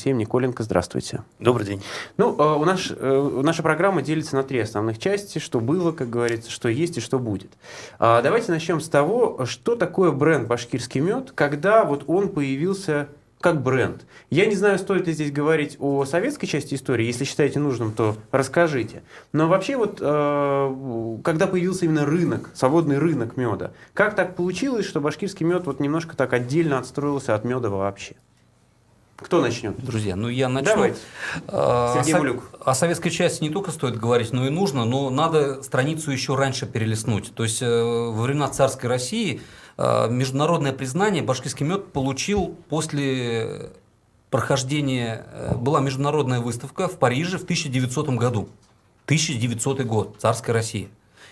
Алексеем Николенко. Здравствуйте. Добрый день. Ну, наша программа делится на три основных части. Что было, как говорится, что есть и что будет. Давайте начнем с того, что такое бренд «Башкирский мед», когда вот он появился как бренд. Я не знаю, стоит ли здесь говорить о советской части истории. Если считаете нужным, то расскажите. Но вообще вот, когда появился именно рынок, свободный рынок меда, как так получилось, что башкирский мед вот немножко так отдельно отстроился от меда вообще? Кто начнет? Друзья, ну я начну. Давайте. Сергей Булюк. О советской части не только стоит говорить, но и нужно, но надо страницу еще раньше перелистнуть. То есть во времена царской России международное признание башкирский мед получил после прохождения, была международная выставка в Париже в 1900 году. 1900 год, царская Россия.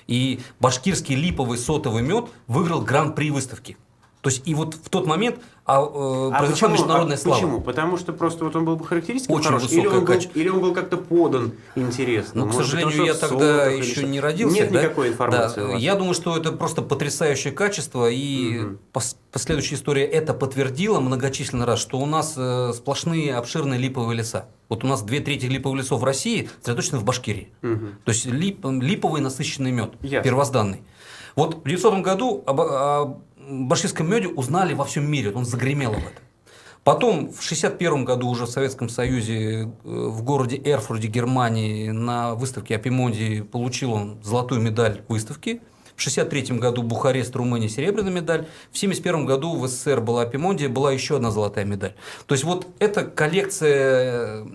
И башкирский липовый сотовый мед выиграл гран-при выставки. То есть и вот в тот момент произошла международная слава. Почему? Потому что просто вот он был бы характеристикой очень хороший, высокое или он был как-то подан интересно. Но, к сожалению, я тогда еще не родился. Нет никакой информации. Да. Я думаю, что это просто потрясающее качество, и последующая история это подтвердила многочисленно раз, что у нас сплошные обширные липовые леса. Вот у нас 2/3 липовых лесов в России сосредоточены в Башкирии. То есть липовый насыщенный мед, первозданный. Вот в 1900 году о башкирском меде узнали во всем мире, он загремел об этом. Потом в 1961 году уже в Советском Союзе в городе Эрфурте, Германии, на выставке Апимонди получил он золотую медаль выставки. В 1963 году Бухарест, Румыния, серебряная медаль. В 1971 году в СССР была Апимонди, была еще одна золотая медаль. То есть вот эта коллекция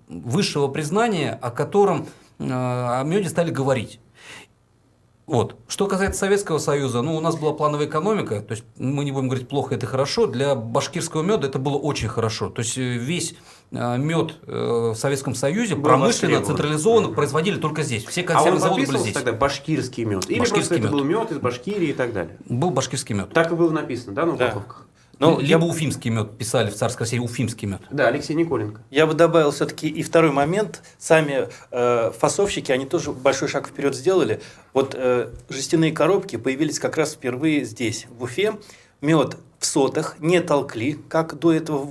высшего признания, о котором о меде стали говорить. Вот. Что касается Советского Союза, ну, у нас была плановая экономика, то есть мы не будем говорить плохо, это хорошо, для башкирского меда это было очень хорошо. То есть весь мед в Советском Союзе был промышленно, централизованно производили только здесь. Все консервные заводы были здесь. Тогда башкирский мед? Или просто это был мед из Башкирии и так далее? Был башкирский мед. Так и было написано, да, на упаковках? Ну, либо уфимский мед писали в царской России, уфимский мед. Да, Алексей Николенко. Я бы добавил все-таки и второй момент. Сами фасовщики, они тоже большой шаг вперед сделали. Вот жестяные коробки появились как раз впервые здесь, в Уфе. Мед в сотах не толкли, как до этого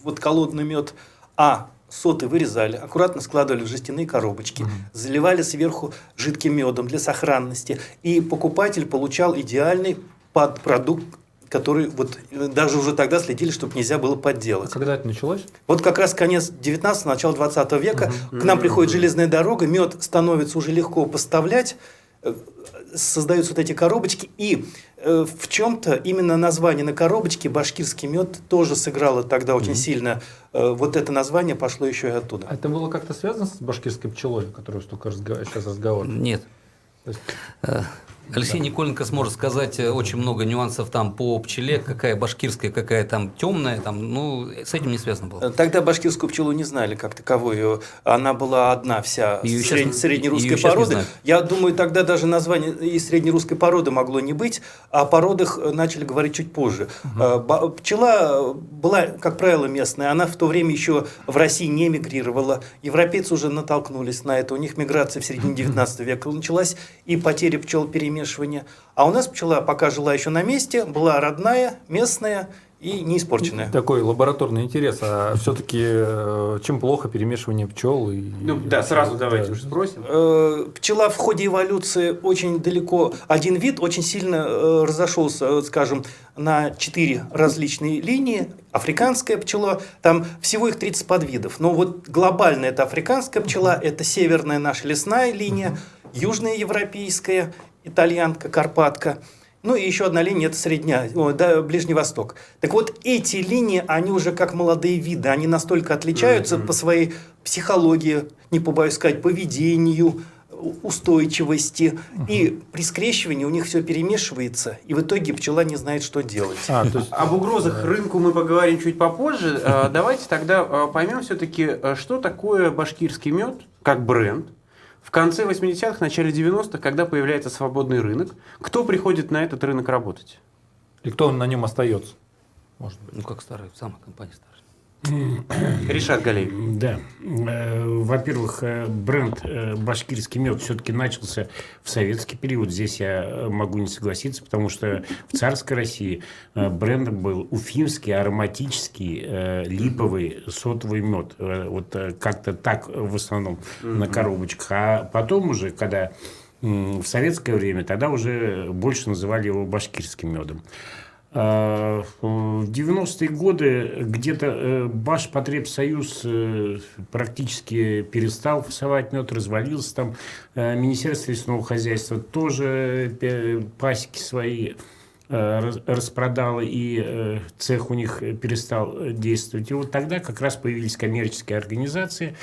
вот колодный мед, а соты вырезали, аккуратно складывали в жестяные коробочки, заливали сверху жидким медом для сохранности. И покупатель получал идеальный продукт, который вот даже уже тогда следили, чтобы нельзя было подделать. А когда это началось? Вот как раз конец 19-го, начало 20 века. К нам приходит железная дорога, мед становится уже легко поставлять, создаются вот эти коробочки. И в чем-то именно название на коробочке «башкирский мед» тоже сыграло тогда очень сильно. Вот это название пошло еще и оттуда. А это было как-то связано с башкирской пчелой, о которой столько сейчас разговор? Нет. Алексей Николенко сможет сказать очень много нюансов там по пчеле, какая башкирская, какая там темная, там, ну, с этим не связано было. Тогда башкирскую пчелу не знали как таковую, она была одна вся среднерусской породы. Я думаю, тогда даже название из среднерусской породы могло не быть, о породах начали говорить чуть позже. Пчела была, как правило, местная, она в то время еще в России не мигрировала, европейцы уже натолкнулись на это, у них миграция в середине 19 века началась, и потеря пчел перемешивания. А у нас пчела пока жила еще на месте, была родная, местная и не испорченная. Такой лабораторный интерес. А все-таки чем плохо перемешивание пчел? Сразу давайте уже спросим. Пчела в ходе эволюции очень далеко, один вид очень сильно разошелся, скажем, на 4 различные линии. Африканская пчела, там всего их 30 подвидов. Но вот глобально это африканская пчела, это северная наша лесная линия, южная европейская, итальянка, карпатка. Ну и еще одна линия – это Ближний Восток. Так вот, эти линии, они уже как молодые виды, они настолько отличаются по своей психологии, не побоюсь сказать, поведению, устойчивости. И при скрещивании у них все перемешивается, и в итоге пчела не знает, что делать. Об угрозах рынку мы поговорим чуть попозже. Давайте тогда поймем все-таки, что такое башкирский мед как бренд. В конце 80-х, начале 90-х, когда появляется свободный рынок, кто приходит на этот рынок работать? И кто на нем остается? Может быть. Ну, как старая, самая компания старая. Ришат Галиев. Да. Во-первых, бренд «Башкирский мед» все-таки начался в советский период. Здесь я могу не согласиться, потому что в царской России брендом был уфимский ароматический липовый сотовый мед. Вот как-то так в основном на коробочках. А потом уже, когда в советское время, тогда уже больше называли его башкирским медом. В 90-е годы где-то Башпотребсоюз практически перестал фасовать мед, развалился. Там Министерство лесного хозяйства тоже пасеки свои распродало, и цех у них перестал действовать. И вот тогда как раз появились коммерческие организации.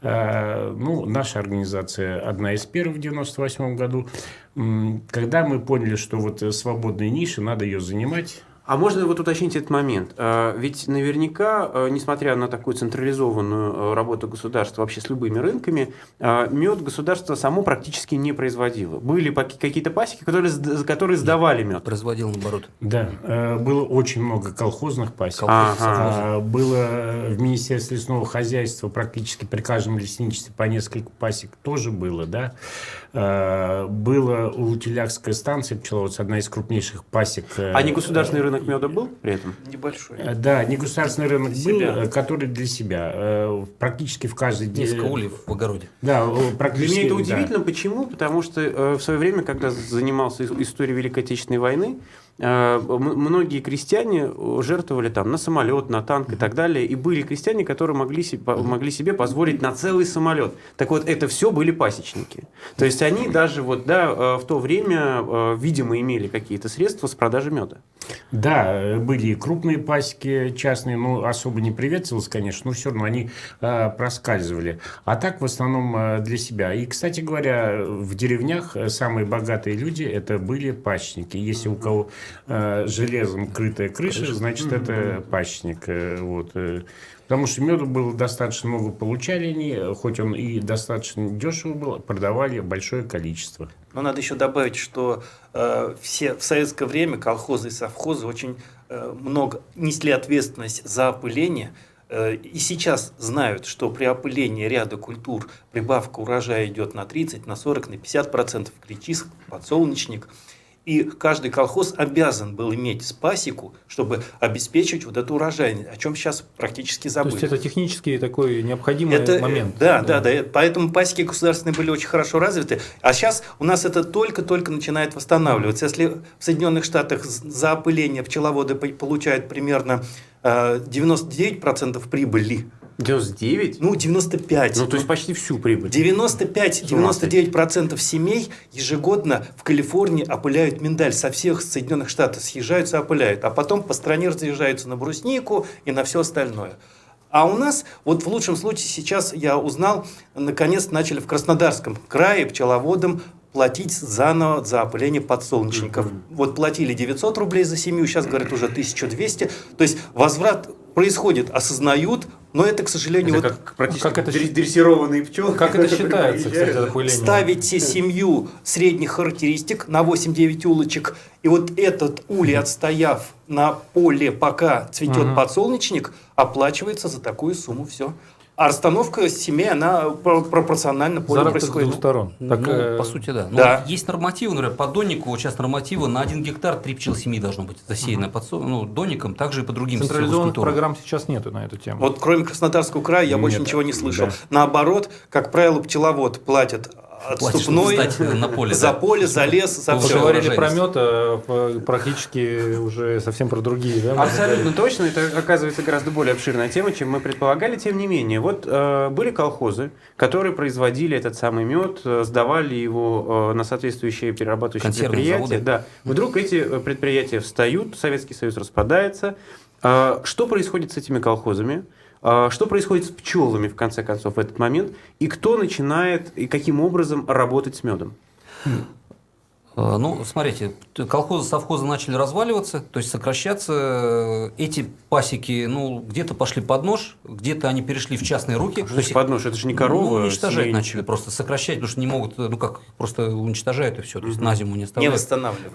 Ну, наша организация одна из первых в 98 году. Когда мы поняли, что вот свободная ниша, надо ее занимать. А можно вот уточнить этот момент? Ведь наверняка, несмотря на такую централизованную работу государства вообще с любыми рынками, мед государство само практически не производило. Были какие-то пасеки, которые сдавали мед. Производил наоборот. Да, было очень много колхозных пасек. Было в Министерстве лесного хозяйства практически при каждом лесничестве по несколько пасек тоже было, да. Было у Лутилякская станция пчеловодства, одна из крупнейших пасек. А не государственный рынок меда был при этом? Небольшой. Да, негосударственный рынок Для был, себя. который для себя. Практически в каждой... Несколько ульев в огороде. Да, Для практически... меня это да. удивительно. Почему? Потому что в свое время, когда занимался историей Великой Отечественной войны, многие крестьяне жертвовали там на самолет, на танк и так далее. И были крестьяне, которые могли себе позволить на целый самолет. Так вот, это все были пасечники. То есть они даже вот, да, в то время, видимо, имели какие-то средства с продажи меда. Да, были и крупные пасеки частные, но особо не приветствовалось, конечно, но все равно они проскальзывали. А так в основном для себя. И, кстати говоря, в деревнях самые богатые люди это были пасечники. Если у кого железом крытая крыша, значит это пасечник. Вот. Потому что меду было достаточно много, получали они, хоть он и достаточно дешево был, продавали большое количество. Но надо еще добавить, что все в советское время колхозы и совхозы очень много несли ответственность за опыление. И сейчас знают, что при опылении ряда культур прибавка урожая идет на 30, на 40, на 50%, клетчатка, подсолнечник. И каждый колхоз обязан был иметь пасеку, чтобы обеспечить вот эту урожайность, о чем сейчас практически То забыли. есть это технически такой необходимый момент. Да. Поэтому пасеки государственные были очень хорошо развиты. А сейчас у нас это только-только начинает восстанавливаться. Если в Соединенных Штатах за опыление пчеловоды получают примерно 99% прибыли, 99? ну 95%. Ну, то есть почти всю прибыль. 95-99% семей ежегодно в Калифорнии опыляют миндаль. Со всех Соединенных Штатов съезжаются, опыляют. А потом по стране разъезжаются на бруснику и на все остальное. А у нас, вот в лучшем случае сейчас я узнал, наконец начали в Краснодарском крае пчеловодам платить заново за опыление подсолнечников. Вот платили 900 рублей за семью, сейчас говорят уже 1200. То есть возврат происходит, осознают, но это, к сожалению... Это вот как практически как это дрессированные пчелы. Как это считается, кстати, опыление? ставите семью средних характеристик на 8-9 улочек, и вот этот улей, отстояв на поле, пока цветет подсолнечник, оплачивается за такую сумму, все. А расстановка семей, она пропорционально полю Заработок с происходит. двух сторон. Ну, Так, по сути, да. да. Ну, есть нормативы, например, по доннику, вот сейчас нормативы на 1 гектар 3 пчел семьи должно быть засеяно донником, также и по другим централизованных сельхозкультурам. программ сейчас нету на эту тему. Вот кроме Краснодарского края я больше Нет, ничего не слышал. да. Наоборот, как правило, пчеловод платит Платишь, чтобы отступной встать на поле, за да. поле, за лес, за Вы всё. все. говорили про урожайность. мед, а практически уже совсем про другие, да? Абсолютно точно. Это, оказывается, гораздо более обширная тема, чем мы предполагали. Тем не менее, вот были колхозы, которые производили этот самый мед, сдавали его на соответствующие перерабатывающие Консервные предприятия. заводы. Да. Вдруг эти предприятия встают, Советский Союз распадается. Что происходит с этими колхозами? Что происходит с пчелами, в конце концов, в этот момент? И кто начинает, и каким образом работать с медом? Ну, смотрите, колхозы, совхозы начали разваливаться, то есть сокращаться. Эти пасеки, ну, где-то пошли под нож, где-то они перешли в частные руки. Что значит под нож? Это же не корова. Ну, уничтожать семейная. начали, просто сокращать, потому что не могут, ну как, просто уничтожают и все, то есть на зиму не оставляют.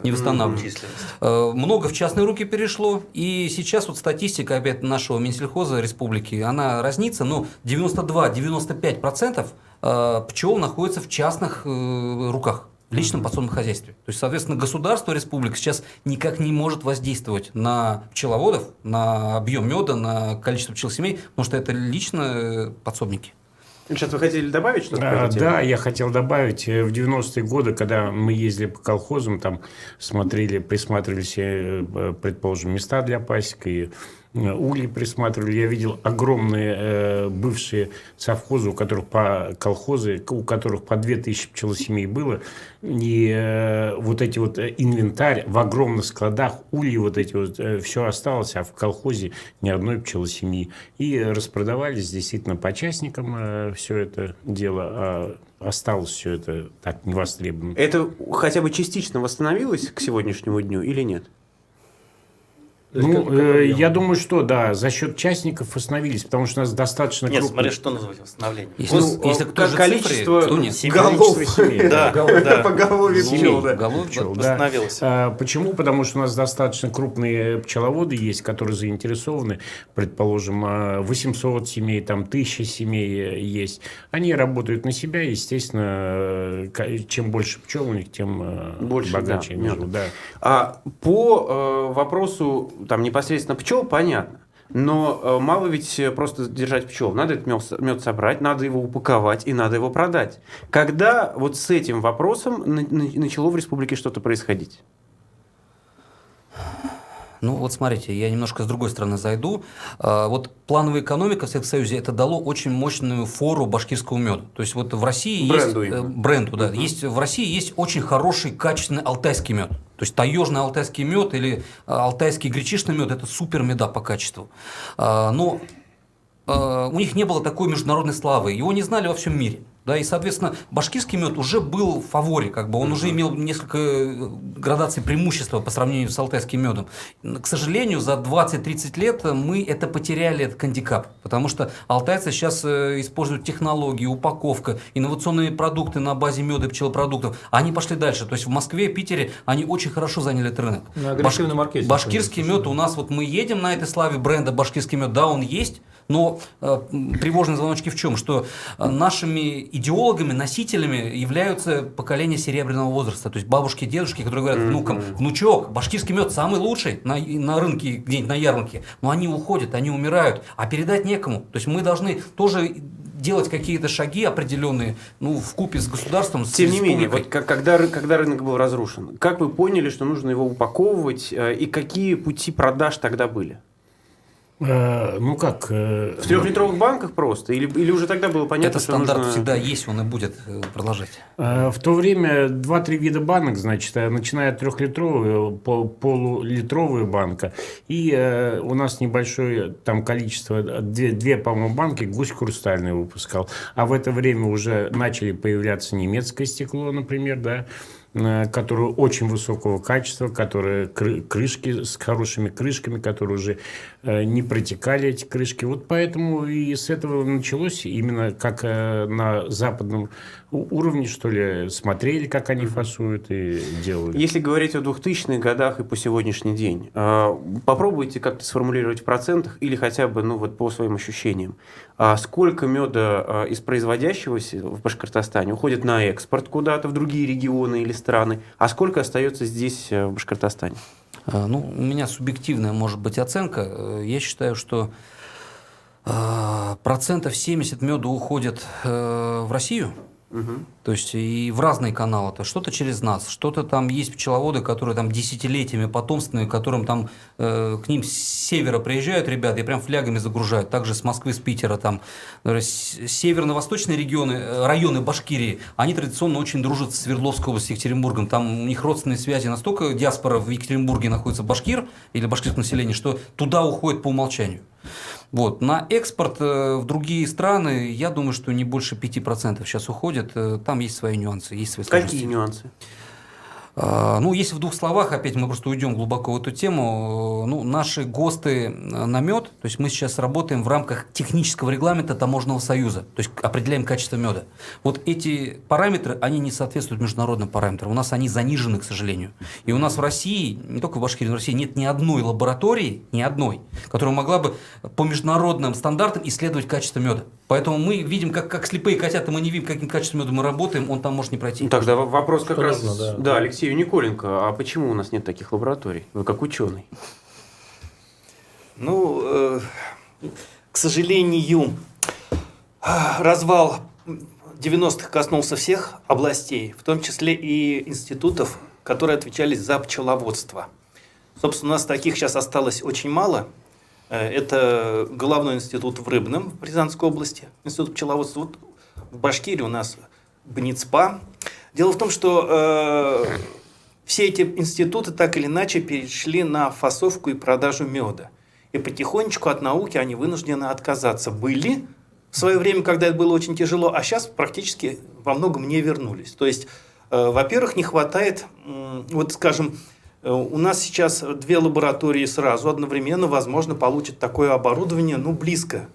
Не восстанавливают. Численность. Много в частные руки перешло, и сейчас вот статистика опять нашего Минсельхоза республики, она разнится, но 92-95% пчел находятся в частных руках. В личном подсобном хозяйстве. То есть, соответственно, государство, республика сейчас никак не может воздействовать на пчеловодов, на объем меда, на количество пчел-семей, потому что это лично подсобники. Сейчас вы хотели добавить что-то? по этой теме? Да, я хотел добавить, в 90-е годы, когда мы ездили по колхозам, там смотрели, присматривали себе, предположим, места для пасек и ульи присматривали. Я видел огромные бывшие совхозы, у которых по 2000 пчелосемей было. И вот эти вот инвентарь в огромных складах, ульи вот эти вот, все осталось, а в колхозе ни одной пчелосемьи. И распродавались действительно по частникам все это дело, а осталось все это так невостребовано. Это хотя бы частично восстановилось к сегодняшнему дню или нет? Ну, я думаю, что да, за счет частников восстановились, потому что у нас достаточно Нет, крупный... смотри, что называется восстановление. Если кто же количество цифры, то нет. голов. семей. Да, да. Поголовье Семей. пчел, да. Голов, Пчел, да. Восстановилось. Почему? Потому что у нас достаточно крупные пчеловоды есть, которые заинтересованы, предположим, 800 семей, там 1000 семей есть. Они работают на себя, естественно, чем больше пчел у них, тем Больше, богаче да, они мёда. живут. Да. По вопросу там непосредственно пчел, понятно. Но мало ведь просто держать пчел. Надо этот мед собрать, надо его упаковать и надо его продать. Когда вот с этим вопросом начало в республике что-то происходить? Ну, вот смотрите, я немножко с другой стороны зайду. Вот плановая экономика в Советском Союзе это дало очень мощную фору башкирскому меду. То есть вот в России Бренду есть... именно. Бренду, да. В России есть очень хороший, качественный алтайский мед. То есть таежный алтайский мед или алтайский гречишный мед – это супер меда по качеству. Но у них не было такой международной славы. Его не знали во всем мире. Да, и, соответственно, башкирский мед уже был в фаворе, как бы он уже имел несколько градаций преимущества по сравнению с алтайским медом. К сожалению, за 20-30 лет мы это потеряли, этот гандикап, потому что алтайцы сейчас используют технологии, упаковка, инновационные продукты на базе меда и пчелопродуктов. Они пошли дальше. То есть в Москве, Питере они очень хорошо заняли этот рынок. Агрессивный маркетинг. Башкирский мед у нас, вот мы едем на этой славе бренда башкирский мед, да, он есть. Но тревожные звоночки в чем? Что нашими идеологами, носителями являются поколения серебряного возраста. То есть бабушки, дедушки, которые говорят внукам: внучок, башкирский мед самый лучший на рынке, где-нибудь на ярмарке. Но они уходят, они умирают, а передать некому. То есть мы должны тоже делать какие-то шаги определенные, ну, вкупе с государством, с Тем не менее, республикой. вот когда рынок был разрушен, как вы поняли, что нужно его упаковывать, и какие пути продаж тогда были? Ну как? В 3-литровых банках просто? Или уже тогда было понятно, Это что стандарт нужно... всегда есть, он и будет продолжать. В то время 2-3 вида банок, значит, начиная от 3-литровой, полулитровая банка, и у нас небольшое там количество, две, по-моему, банки Гусь Хрустальный выпускал. А в это время уже начали появляться немецкое стекло, например, да, которое очень высокого качества, которые крышки с хорошими крышками, которые уже не протекали, эти крышки. Вот поэтому и с этого началось, именно как на западном уровне, что ли, смотрели, как они фасуют и делали. Если говорить о 2000-х годах и по сегодняшний день, попробуйте как-то сформулировать в процентах или хотя бы, ну, вот по своим ощущениям, сколько меда из производящегося в Башкортостане уходит на экспорт куда-то в другие регионы или страны, а сколько остается здесь, в Башкортостане? Ну, у меня субъективная, может быть, оценка. Я считаю, что 70% меда уходит в Россию. То есть и в разные каналы. То что-то через нас, что-то там есть пчеловоды, которые там десятилетиями потомственные, которым там к ним с севера приезжают ребята и прям флягами загружают. Также с Москвы, с Питера там северно-восточные регионы, районы Башкирии, они традиционно очень дружат с Свердловской областью, Екатеринбургом. Там у них родственные связи настолько, диаспора в Екатеринбурге находится башкир или башкирское население, что туда уходит по умолчанию. Вот. На экспорт в другие страны, я думаю, что не больше 5% сейчас уходит. Там есть свои нюансы, есть свои сложности. Какие нюансы? Ну, если в двух словах, опять мы просто уйдем глубоко в эту тему, ну, наши ГОСТы на мед, то есть мы сейчас работаем в рамках технического регламента Таможенного союза, то есть определяем качество меда. Вот эти параметры, они не соответствуют международным параметрам, у нас они занижены, к сожалению. И у нас в России, не только в Башкирии, но в России нет ни одной лаборатории, ни одной, которая могла бы по международным стандартам исследовать качество меда. Поэтому мы видим, как слепые котята, мы не видим, каким качеством меда мы работаем, он там может не пройти. Ну, тогда вопрос как раз, Правильно, да. да, Алексею Николенко. А почему у нас нет таких лабораторий? Вы как ученый. Ну, к сожалению, развал 90-х коснулся всех областей, в том числе и институтов, которые отвечали за пчеловодство. Собственно, у нас таких сейчас осталось очень мало. Это Головной институт в Рыбном, в Рязанской области, институт пчеловодства. Вот в Башкирии у нас БНИЦПА. Дело в том, что все эти институты так или иначе перешли на фасовку и продажу меда. И потихонечку от науки они вынуждены отказаться. Были в свое время, когда это было очень тяжело, а сейчас практически во многом не вернулись. То есть, во-первых, не хватает, вот скажем, у нас сейчас 2 лаборатории сразу одновременно, возможно, получат такое оборудование, ну, близко.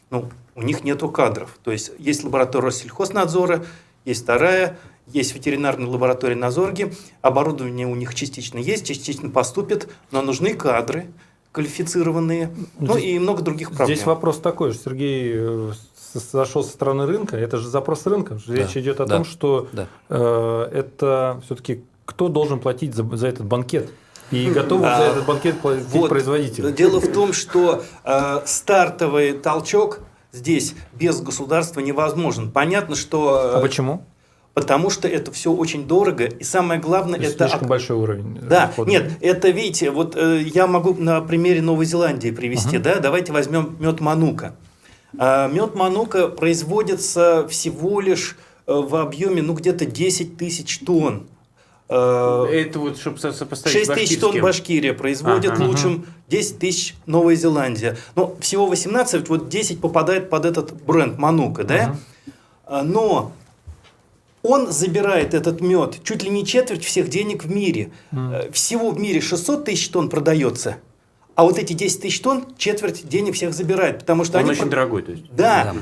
Ну, у них нету кадров. То есть, есть лаборатория Россельхознадзора, есть вторая, есть ветеринарная лаборатория на Зорге. Оборудование у них частично есть, частично поступит, но нужны кадры квалифицированные, ну и много других проблем. Здесь вопрос такой же, Сергей зашел со стороны рынка, это же запрос рынка. Речь идет о том, что это все-таки кто должен платить за этот банкет? И готовы за этот банкет платить производители? Дело в том, что стартовый толчок здесь без государства невозможен. Понятно, что... А почему? Потому что это все очень дорого, и самое главное, это... Слишком большой уровень. Да, нет, это, видите, вот я могу на примере Новой Зеландии привести, да, давайте возьмем мед Манука. Мед Манука производится всего лишь в объеме, ну, где-то 10 тысяч тонн. Это вот, чтобы сопоставить 6 тысяч тонн Башкирия производит лучшим, 10 тысяч Новая Зеландия. Но всего 18, вот 10 попадает под этот бренд Манука, да? Но он забирает этот мед чуть ли не четверть всех денег в мире. Всего в мире 600 тысяч тонн продается. А вот эти 10 тысяч тонн четверть денег всех забирает. Потому что он они очень дорогой, то есть. Да,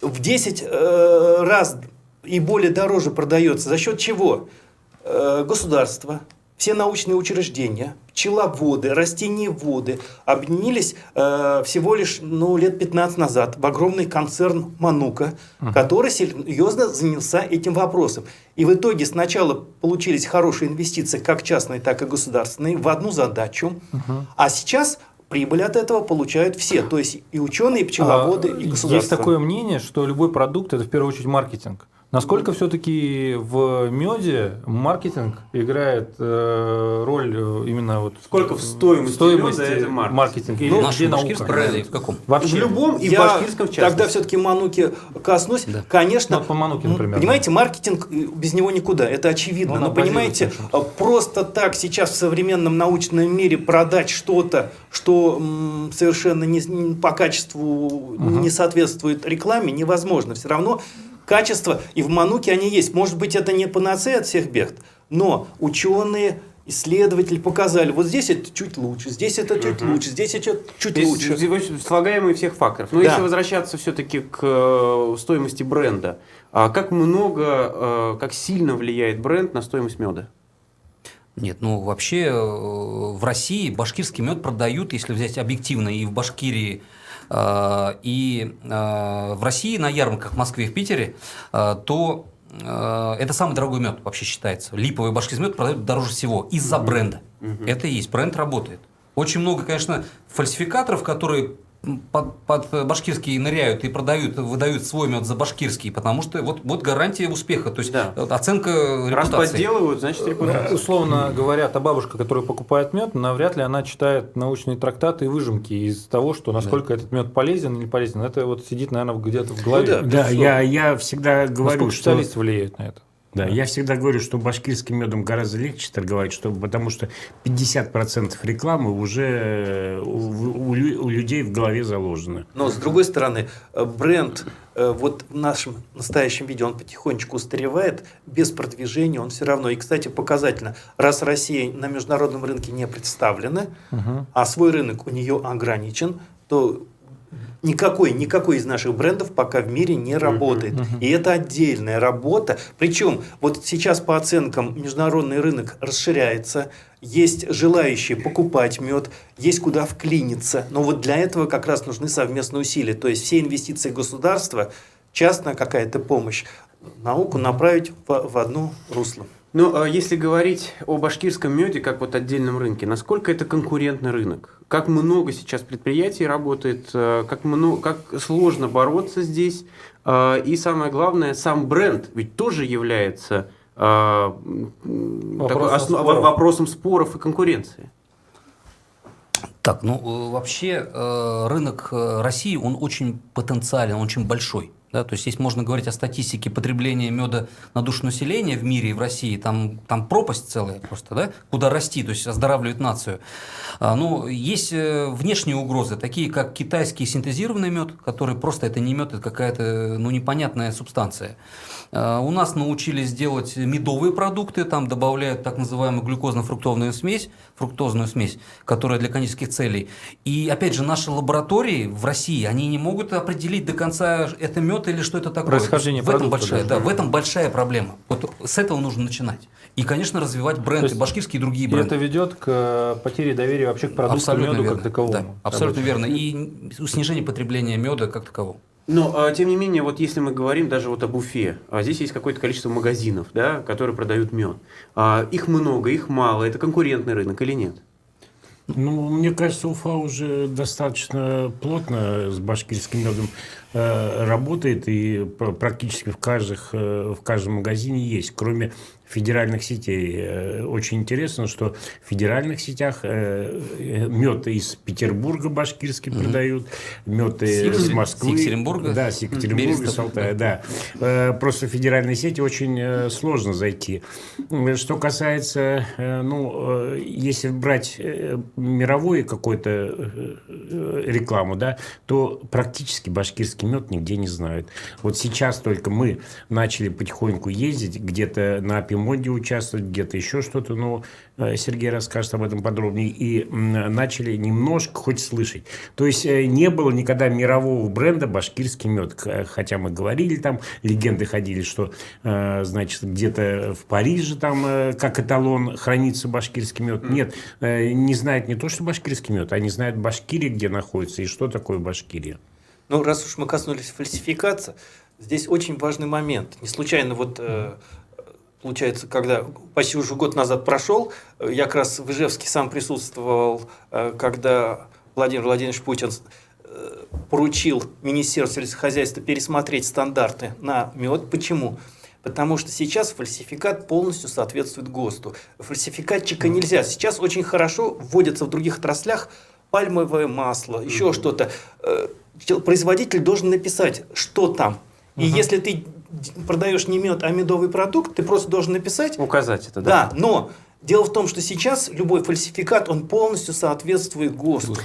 в 10 раз и более дороже продается. За счет чего? Государство, все научные учреждения, пчеловоды, растениеводы объединились всего лишь лет 15 назад в огромный концерн Манука, который серьезно занялся этим вопросом. И в итоге сначала получились хорошие инвестиции, как частные, так и государственные, в одну задачу. А сейчас прибыль от этого получают все, то есть и ученые, и пчеловоды, и государство. Есть такое мнение, что любой продукт – это в первую очередь маркетинг. Насколько все-таки в меде маркетинг играет роль именно вот сколько в стоимости меда это маркетинг? В Или нашем где башкирском наука? или в каком? В любом и в Я башкирском в частности. тогда все-таки Мануки коснусь. Да. Конечно, Ну, по Мануке, например. понимаете, маркетинг без него никуда, это очевидно. Ну, Но понимаете, базируется просто так сейчас в современном научном мире продать что-то, что совершенно по качеству не соответствует рекламе, невозможно. Все равно качество, и в Мануке они есть. Может быть, это не панацея от всех бед, но ученые, исследователи показали, вот здесь это чуть лучше, здесь это чуть лучше, здесь это чуть лучше. Слагаемые всех факторов. Но Да. если возвращаться все-таки к стоимости бренда, как много, как сильно влияет бренд на стоимость меда? Нет, ну вообще в России башкирский мед продают, если взять объективно, и в Башкирии, и в России на ярмарках в Москве и в Питере, то это самый дорогой мед вообще считается. Липовый башкирский мед продают дороже всего из-за бренда. Это и есть, бренд работает. Очень много, конечно, фальсификаторов, которые под башкирский ныряют и продают, выдают свой мед за башкирский, потому что вот гарантия успеха, то есть оценка репутации. Раз подделывают, значит репутация. Условно говоря, та бабушка, которая покупает мед, навряд ли она читает научные трактаты и выжимки из того, что насколько этот мед полезен или не полезен. Это вот сидит, наверное, где-то в голове. Ну Да, я всегда говорю, Насколько что... специалисты влияют на это? Да, я всегда говорю, что башкирским медом гораздо легче торговать, потому что 50% рекламы уже у людей в голове заложено. Но, с другой стороны, бренд вот в нашем настоящем виде, он потихонечку устаревает, без продвижения он все равно. И, кстати, показательно, раз Россия на международном рынке не представлена, а свой рынок у нее ограничен, то никакой из наших брендов пока в мире не работает. И это отдельная работа. Причем вот сейчас по оценкам международный рынок расширяется, есть желающие покупать мед, есть куда вклиниться. Но вот для этого как раз нужны совместные усилия. То есть все инвестиции государства, частная какая-то помощь, науку направить в одно русло. Но если говорить о башкирском меде как вот отдельном рынке, насколько это конкурентный рынок? Как много сейчас предприятий работает, как сложно бороться здесь? И самое главное, сам бренд ведь тоже является вопросом споров и конкуренции. Так, вообще рынок России, он очень потенциален, он очень большой. Да, то есть, если можно говорить о статистике потребления меда на душу населения в мире и в России, там пропасть целая просто, да, куда расти, то есть оздоравливать нацию. Но есть внешние угрозы, такие как китайский синтезированный мед, который просто это не мед, это какая-то непонятная субстанция. У нас научились делать медовые продукты, там добавляют так называемую глюкозно-фруктозную смесь, которая для конических целей. И опять же, наши лаборатории в России, они не могут определить до конца, это мед или что это такое. Происхождение продукта. В этом большая проблема. Вот с этого нужно начинать. И, конечно, развивать бренды башкирские и другие бренды. И это ведет к потере доверия вообще к продукту меду как таковому. Да, абсолютно верно. И снижение потребления меда как такового. Но, тем не менее, вот если мы говорим даже вот об Уфе, здесь есть какое-то количество магазинов, да, которые продают мед. Их много, их мало. Это конкурентный рынок или нет? Мне кажется, Уфа уже достаточно плотно с башкирским медом работает, и практически в каждом магазине есть, кроме федеральных сетей. Очень интересно, что в федеральных сетях мед из Петербурга башкирский продают, мед из Москвы. С Екатеринбурга. Да, с Екатеринбурга, с Алтая, да. Просто в федеральные сети очень сложно зайти. Что касается, если брать мировую какую-то рекламу, да, то практически башкирский мед нигде не знают. Вот сейчас только мы начали потихоньку ездить, где-то на Апимоде участвовать, где-то еще что-то, но Сергей расскажет об этом подробнее, и начали немножко хоть слышать. То есть не было никогда мирового бренда башкирский мед, хотя мы говорили там, легенды ходили, что значит где-то в Париже там как эталон хранится башкирский мед. Нет, не знают не то, что башкирский мед, они знают Башкирия, где находится, и что такое Башкирия. Ну, раз уж мы коснулись фальсификации, здесь очень важный момент. Не случайно получается, когда почти уже год назад прошел, я как раз в Ижевске сам присутствовал, когда Владимир Владимирович Путин поручил Министерству сельскохозяйства пересмотреть стандарты на мед. Почему? Потому что сейчас фальсификат полностью соответствует ГОСТу. Фальсификатчика нельзя. Сейчас очень хорошо вводятся в других отраслях пальмовое масло, еще что-то. Производитель должен написать, что там. И если ты продаешь не мед, а медовый продукт, ты просто должен написать. Указать это, да? Да, но дело в том, что сейчас любой фальсификат, он полностью соответствует ГОСТу.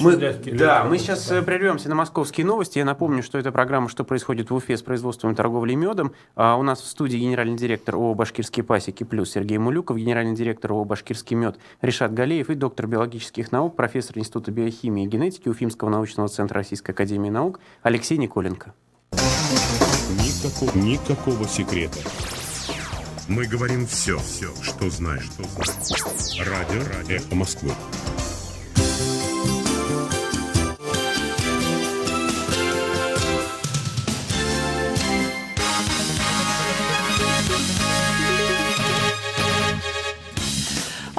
Мы сейчас прервемся на московские новости. Я напомню, что это программа «Что происходит в Уфе» с производством и торговлей медом. У нас в студии генеральный директор ООО «Башкирские пасеки плюс» Сергей Мулюков, генеральный директор ООО «Башкирский мед» Ришат Галеев и доктор биологических наук, профессор Института биохимии и генетики Уфимского научного центра Российской академии наук Алексей Николенко. Никакого секрета. Мы говорим все, что знаешь. Радио «Эхо Москвы».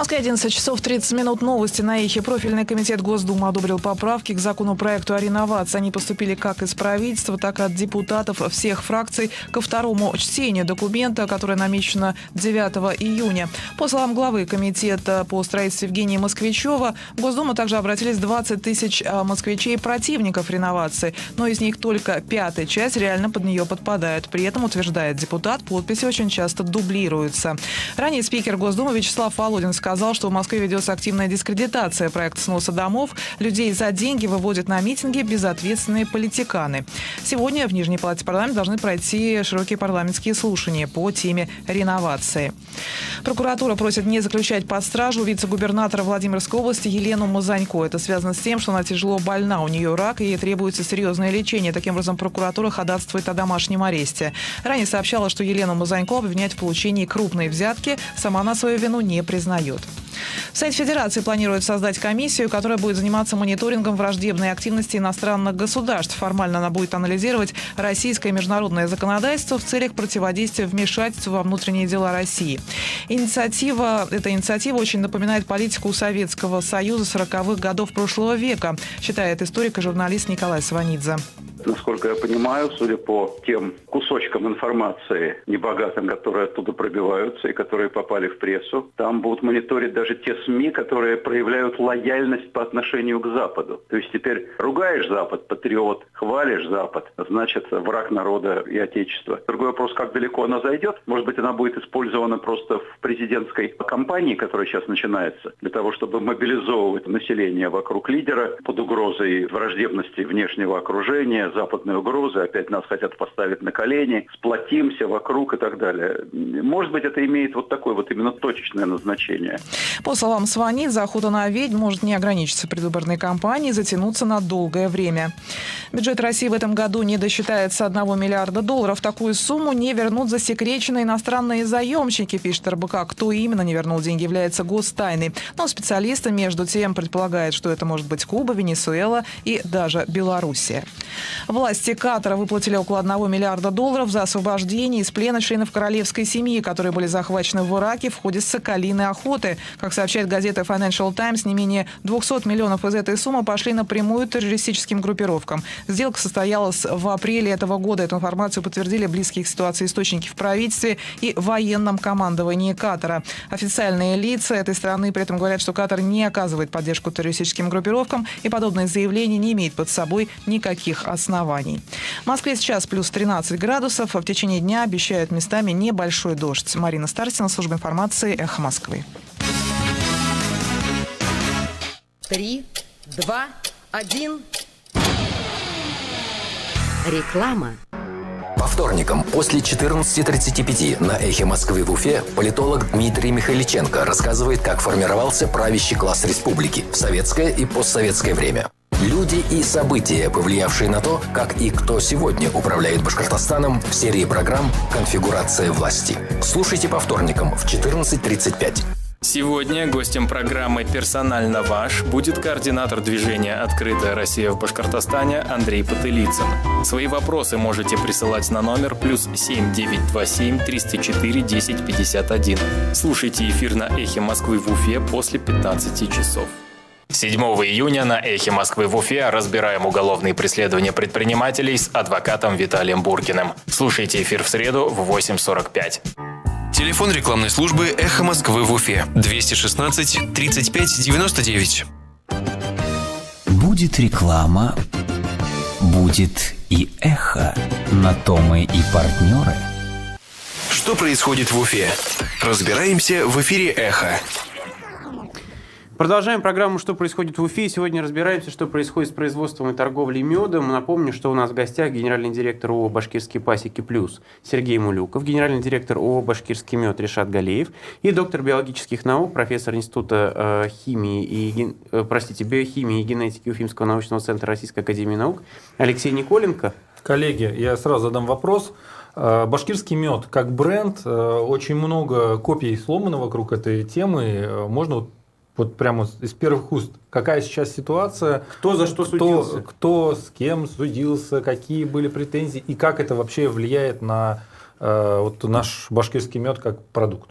Москве 11 часов 30 минут. Новости на Эхе. Профильный комитет Госдумы одобрил поправки к законопроекту о реновации. Они поступили как из правительства, так и от депутатов всех фракций ко второму чтению документа, которое намечено 9 июня. По словам главы комитета по строительству Евгения Москвичева, в Госдуму также обратились 20 тысяч москвичей противников реновации, но из них только пятая часть реально под нее подпадает. При этом, утверждает депутат, подписи очень часто дублируются. Ранее спикер Госдумы Вячеслав Володин сказал, что в Москве ведется активная дискредитация проекта сноса домов. Людей за деньги выводят на митинги безответственные политиканы. Сегодня в Нижней палате парламента должны пройти широкие парламентские слушания по теме реновации. Прокуратура просит не заключать под стражу вице-губернатора Владимирской области Елену Мазанько. Это связано с тем, что она тяжело больна, у нее рак, и ей требуется серьезное лечение. Таким образом, прокуратура ходатайствует о домашнем аресте. Ранее сообщала, что Елену Мазанько обвиняют в получении крупной взятки. Сама она свою вину не признает. Совет Федерации планирует создать комиссию, которая будет заниматься мониторингом враждебной активности иностранных государств. Формально она будет анализировать российское и международное законодательство в целях противодействия вмешательству во внутренние дела России. Эта инициатива очень напоминает политику Советского Союза 40-х годов прошлого века, считает историк и журналист Николай Сванидзе. Насколько я понимаю, судя по тем кусочкам информации небогатым, которые оттуда пробиваются и которые попали в прессу, там будут мониторить даже те СМИ, которые проявляют лояльность по отношению к Западу. То есть теперь ругаешь Запад, патриот, хвалишь Запад, значит враг народа и Отечества. Другой вопрос, как далеко она зайдет. Может быть, она будет использована просто в президентской кампании, которая сейчас начинается, для того, чтобы мобилизовывать население вокруг лидера под угрозой враждебности внешнего окружения, западные угрозы, опять нас хотят поставить на колени, сплотимся вокруг и так далее. Может быть, это имеет вот такое вот именно точечное назначение. По словам Сванидзе, охота на ведьм может не ограничиться предвыборной кампанией и затянуться на долгое время. Бюджет России в этом году не досчитается $1 миллиарда. Такую сумму не вернут засекреченные иностранные заемщики, пишет РБК. Кто именно не вернул деньги, является гостайной. Но специалисты, между тем, предполагают, что это может быть Куба, Венесуэла и даже Белоруссия. Власти Катара выплатили около $1 миллиарда за освобождение из плена членов королевской семьи, которые были захвачены в Ираке в ходе соколиной охоты. Как сообщает газета Financial Times, не менее 200 миллионов из этой суммы пошли напрямую террористическим группировкам. Сделка состоялась в апреле этого года. Эту информацию подтвердили близкие к ситуации источники в правительстве и военном командовании Катара. Официальные лица этой страны при этом говорят, что Катар не оказывает поддержку террористическим группировкам, и подобное заявление не имеет под собой никаких оснований. В Москве сейчас плюс 13 градусов, а в течение дня обещают местами небольшой дождь. Марина Старстина, служба информации «Эхо Москвы». 3, 2, 1. Реклама. По вторникам после 14:35 на «Эхе Москвы» в Уфе политолог Дмитрий Михайличенко рассказывает, как формировался правящий класс республики в советское и постсоветское время. Люди и события, повлиявшие на то, как и кто сегодня управляет Башкортостаном, в серии программ «Конфигурация власти». Слушайте по вторникам в 14:35. Сегодня гостем программы «Персонально ваш» будет координатор движения «Открытая Россия» в Башкортостане Андрей Потылицын. Свои вопросы можете присылать на номер +7 927 304 10 51. Слушайте эфир на «Эхе Москвы» в Уфе после 15 часов. 7 июня на «Эхе Москвы» в Уфе разбираем уголовные преследования предпринимателей с адвокатом Виталием Буркиным. Слушайте эфир в среду в 8:45. Телефон рекламной службы «Эхо Москвы» в Уфе 216 35 99. Будет реклама, будет и эхо. На то мы и партнеры. Что происходит в Уфе? Разбираемся в эфире «Эхо». Продолжаем программу «Что происходит в Уфе». Сегодня разбираемся, что происходит с производством и торговлей медом. Напомню, что у нас в гостях генеральный директор ООО «Башкирские пасеки плюс» Сергей Мулюков, генеральный директор ООО «Башкирский мед» Ришат Галеев и доктор биологических наук, профессор Института биохимии и генетики Уфимского научного центра Российской академии наук Алексей Николенко. Коллеги, я сразу задам вопрос. Башкирский мед как бренд, очень много копий сломано вокруг этой темы. Можно вот прямо из первых уст, какая сейчас ситуация? Кто за что судился? Кто с кем судился, какие были претензии и как это вообще влияет на вот наш башкирский мед как продукт?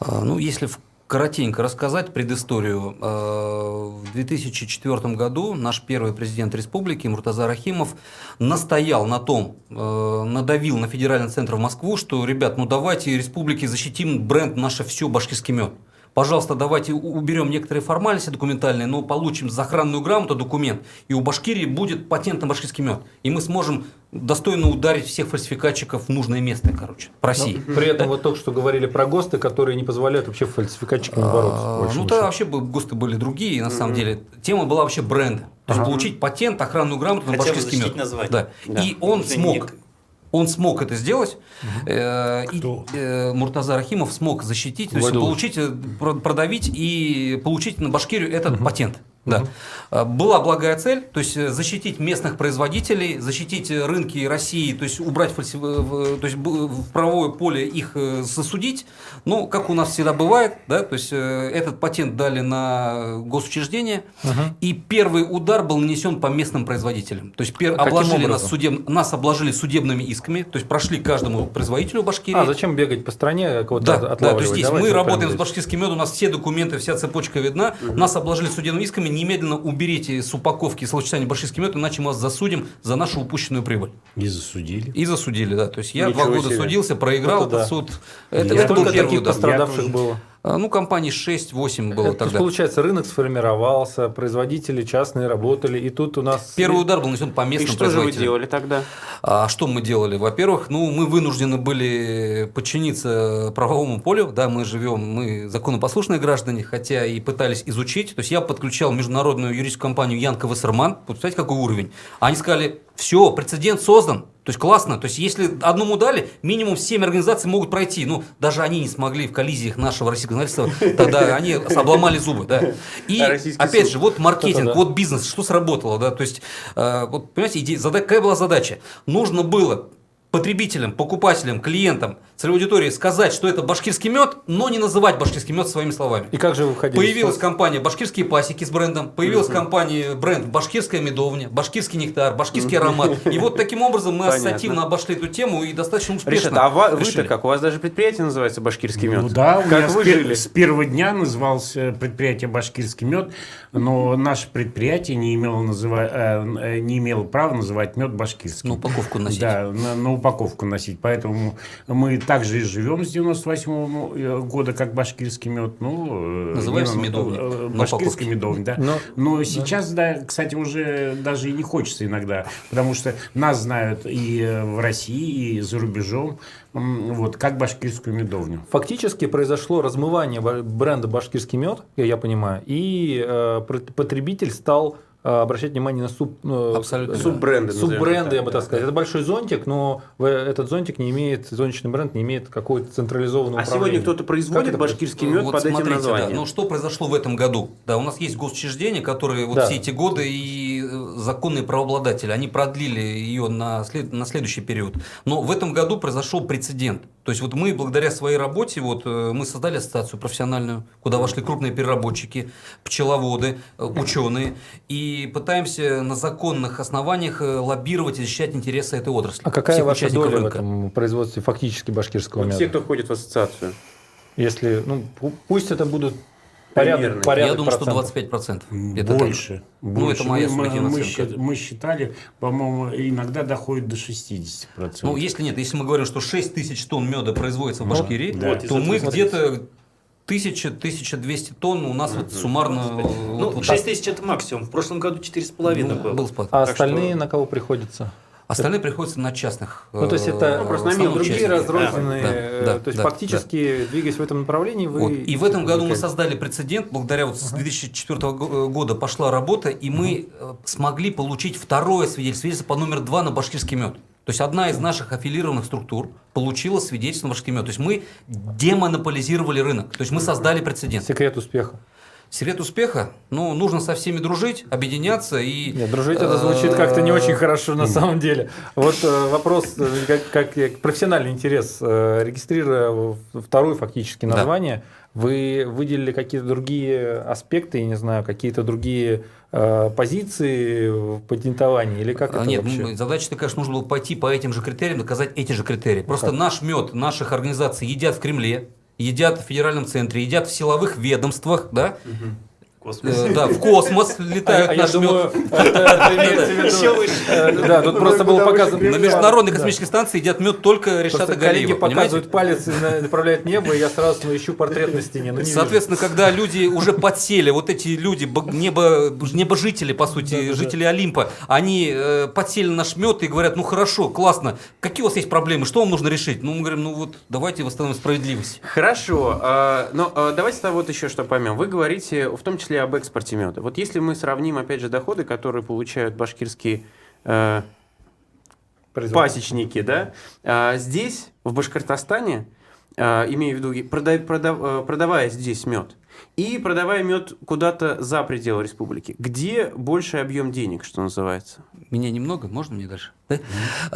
Ну, если коротенько рассказать предысторию. В 2004 году наш первый президент республики Муртаза Рахимов настоял на том, надавил на федеральный центр в Москву, что, ребят, ну давайте республики защитим бренд «Наше все башкирский мед». Пожалуйста, давайте уберем некоторые формальности документальные, но получим за охранную грамоту документ, и у Башкирии будет патент на башкирский мед. И мы сможем достойно ударить всех фальсификатчиков в нужное место, короче, по России. Но при этом вот только что говорили про ГОСТы, которые не позволяют вообще фальсификатчикам бороться. Ну, тогда вообще ГОСТы были другие, на самом деле. Тема была вообще бренда. То есть получить патент, охранную грамоту на башкирский мед. Да. И он смог. Он смог это сделать, и Муртаза Рахимов смог защитить, то есть получить, продавить и получить на Башкирию этот патент. Да. Была благая цель, то есть защитить местных производителей, защитить рынки России, то есть убрать то есть в правовое поле их засудить. Ну, как у нас всегда бывает, да, то есть этот патент дали на госучреждение, и первый удар был нанесен по местным производителям. То есть нас обложили судебными исками, то есть прошли каждому производителю Башкирии. А зачем бегать по стране, кого-то отлавливать? Да, то есть здесь мы работаем с башкирским медом, у нас все документы, вся цепочка видна, нас обложили судебными исками, немедленно уберите с упаковки словосочетания башкирский мед, иначе мы вас засудим за нашу упущенную прибыль. И засудили. И засудили, да. То есть я 2 года судился, проиграл этот суд. Это был первый удар. Пострадавших было? Ну, компаний 6-8 было тогда. То есть, получается, рынок сформировался, производители частные работали, и тут у нас... Первый удар был нанесен по местным производителям. И что же вы делали тогда? Что мы делали? Во-первых, мы вынуждены были подчиниться правовому полю, да, мы законопослушные граждане, хотя и пытались изучить. То есть я подключал международную юридическую компанию Янка Вассерман. Представляете, какой уровень? Они сказали, все, прецедент создан. То есть классно. То есть если одному дали, минимум 7 организаций могут пройти. Ну, даже они не смогли в коллизиях нашего российского законодательства, тогда они обломали зубы. Да. И опять же, вот маркетинг, вот бизнес, что сработало. Да? То есть, вот, понимаете, какая была задача? Нужно было потребителям, покупателям, клиентам, целевой аудитории сказать, что это башкирский мед, но не называть башкирский мед своими словами. И как же вы входили? Появилась компания «Башкирские пасеки» с брендом, появилась компания бренд «Башкирская медовня», «Башкирский нектар», «Башкирский аромат». И вот таким образом мы ассоциативно обошли эту тему и достаточно успешно. Ришат, а вы-то как? У вас даже предприятие называется «Башкирский мед». Ну да, как вы жили? С первого дня называлось предприятие «Башкирский мед», но наше предприятие не имело права называть мед башкирским. На упаковку носить. Да, на упаковку носить. Поэтому мы также и живем с 98 года, как башкирский мед. Называется медовня. Башкирский медовня, да. Но сейчас, да, кстати, уже даже и не хочется иногда, потому что нас знают и в России, и за рубежом, вот, как башкирскую медовню. Фактически произошло размывание бренда «Башкирский мед», я понимаю, и потребитель стал обращать внимание на суббренды, я бы так сказать. Это большой зонтик, но этот зонтик зонтичный бренд не имеет какого-то централизованного управления. А сегодня кто-то производит башкирский мед под этим названием? Да, что произошло в этом году? Да, у нас есть госучреждения, которые все эти годы и законные правообладатели, они продлили ее на следующий период. Но в этом году произошел прецедент. То есть вот мы благодаря своей работе, мы создали ассоциацию профессиональную, куда вошли крупные переработчики, пчеловоды, ученые, и пытаемся на законных основаниях лоббировать и защищать интересы этой отрасли. А какая ваша доля в этом производстве фактически башкирского меда? Все, кто входит в ассоциацию. Если, пусть это будут порядок я думаю, что 25%. Это больше. Это моя субъективная оценка. Мы считали, по-моему, иногда доходит до 60%. Если мы говорим, что 6 тысяч тонн меда производится в Башкирии, то мы где-то 1200 тонн у нас суммарно... 6 тысяч это максимум. В прошлом году 4,5 был спад. А остальные на кого приходятся? Остальные приходятся на частных. То есть это просто другие разрозненные. То есть фактически, двигаясь в этом направлении, вы... И в этом году мы создали прецедент, благодаря с 2004 года пошла работа, и мы смогли получить второе свидетельство под номер 2 на башкирский мед. То есть одна из наших аффилированных структур получила свидетельство на башкирский мед. То есть мы демонополизировали рынок. То есть мы создали прецедент. Секрет успеха. Секрет успеха? Нужно со всеми дружить, объединяться и... Нет, дружить это звучит как-то не очень хорошо на самом деле. Вот вопрос, как профессиональный интерес, регистрируя второе фактически название, вы выделили какие-то другие аспекты, я не знаю, какие-то другие позиции в патентовании или как это вообще? Задача-то, конечно, нужно было пойти по этим же критериям, доказать эти же критерии. Просто наш мед наших организаций едят в Кремле, едят в федеральном центре, едят в силовых ведомствах, да? Да, в космос летают наш мед. Да, тут просто было показано. На международной космической станции едят мед только Решата коллеги Галиева. показывают палец и направляют в небо, и я сразу ищу портрет на стене. Соответственно, когда люди уже подсели, вот эти люди, небожители, по сути, жители Олимпа, они подсели на наш мед и говорят, ну хорошо, классно, какие у вас есть проблемы, что вам нужно решить? Ну, мы говорим, ну вот давайте восстановим справедливость. Хорошо, но давайте вот еще что поймем. Вы говорите в том числе об экспорте меда. Вот если мы сравним, опять же, доходы, которые получают башкирские пасечники, да, здесь, в Башкортостане, имею в виду, продавая здесь мед, и продавая мед куда-то за пределы республики, где больший объем денег, что называется? Меня немного, можно мне дальше? Да?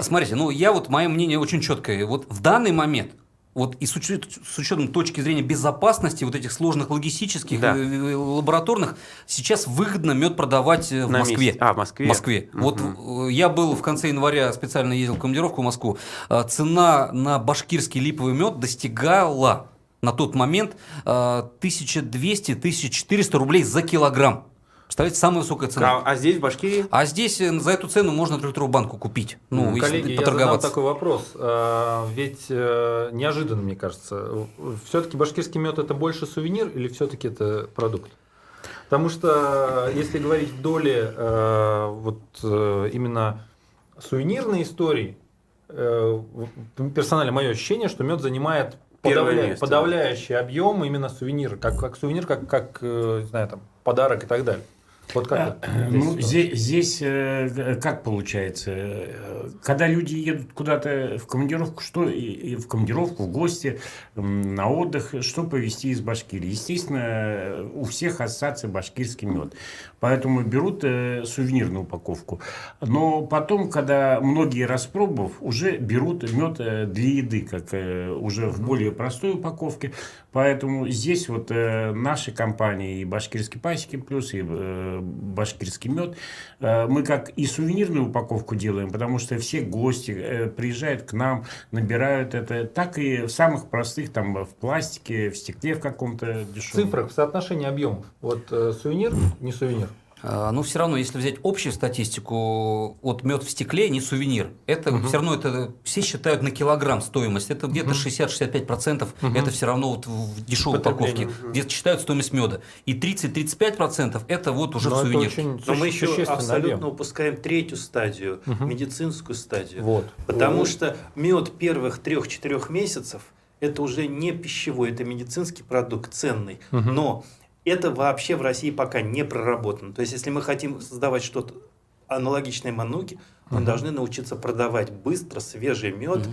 Смотрите, ну я вот, мое мнение очень четкое. Вот в данный момент, вот и с учетом точки зрения безопасности, вот этих сложных логистических, лабораторных, сейчас выгодно мед продавать в Москве. В Москве? В Москве. Вот я был в конце января, специально ездил в командировку в Москву, цена на башкирский липовый мед достигала на тот момент 1200-1400 рублей за килограмм. Представляете, самая высокая цена. А здесь, в Башкирии? А здесь за эту цену можно 3-литровую банку купить. Ну, коллеги, я задам такой вопрос. Ведь неожиданно, мне кажется, все-таки башкирский мед это больше сувенир или все-таки это продукт? Потому что, если говорить в доле именно сувенирной истории, персонально мое ощущение, что мед занимает подавляющий объем именно сувенир, как сувенир, как не знаю, там, подарок и так далее. Вот как здесь как получается, когда люди едут куда-то в командировку, в гости, на отдых, что повезти из Башкирии? Естественно, у всех ассоциация башкирский мед, поэтому берут сувенирную упаковку. Но потом, когда многие распробовав, уже берут мед для еды, как уже в более простой упаковке. Поэтому здесь вот наши компании, и Башкирский пасеки плюс, и башкирский мед, мы как и сувенирную упаковку делаем, потому что все гости приезжают к нам, набирают это, так и в самых простых, там, в пластике, в стекле в каком-то дешевом. В цифрах, в соотношении объемов. Вот сувенир, не сувенир. Но все равно, если взять общую статистику, вот мед в стекле не сувенир. Это все равно это все считают на килограмм стоимость. Это где-то 60-65%. Это все равно вот в дешевой упаковке. Где-то считают стоимость меда. И 30-35% это вот уже в сувенир. Но мы еще абсолютно упускаем третью стадию, медицинскую стадию. Потому что мед первых 3-4 месяцев это уже не пищевой, это медицинский продукт ценный. Но это вообще в России пока не проработано. То есть, если мы хотим создавать что-то аналогичное мануке, мы должны научиться продавать быстро свежий мед